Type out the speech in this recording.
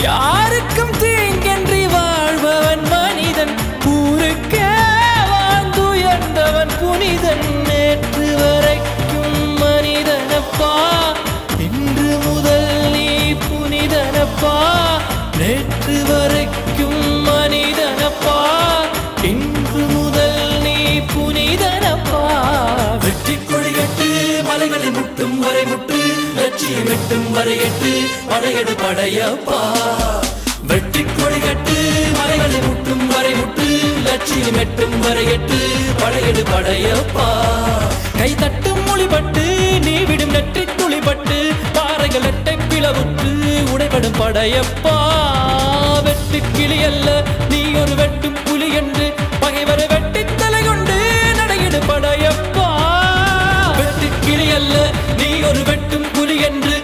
யாருக்கும் தீங்கன்றி வாழ்பவன் மனிதன், ஊருக்கே வாழ்ந்துயர்ந்தவன் புனிதன். நேற்று வரைக்கும் மனிதனப்பா, இன்று முதல் நீ புனிதனப்பா. நேற்று வரைக்கும் மனிதனப்பா, இன்று முதல் நீ புனிதனப்பா. வெற்றி கொடிகட்டு மலைகளை முட்டும் வரை முட்டு, லட்சியம் எட்டும் வரை எட்டு, படையெடு படையப்பா. வெற்றி கொடிகட்டு மலைகளை முட்டும் வரை முட்டு, லட்சியம் எட்டும் வரை எட்டு, படையெடு படையப்பா. கை தட்டும் மொழிபட்டு நீ விடும் நெற்றி துளிபட்டு, பாறைகள் எட்டை பிளவுற்று உடைபடும் படையப்பா. வெட்டு கிளி அல்ல நீ ஒரு வெட்டும் புலி என்று, பகைவரை வெட்டி தலை கொண்டு நடையிடு படையப்பா. வெட்டு கிளி அல்ல நீ ஒரு வெட்டும் புலி என்று,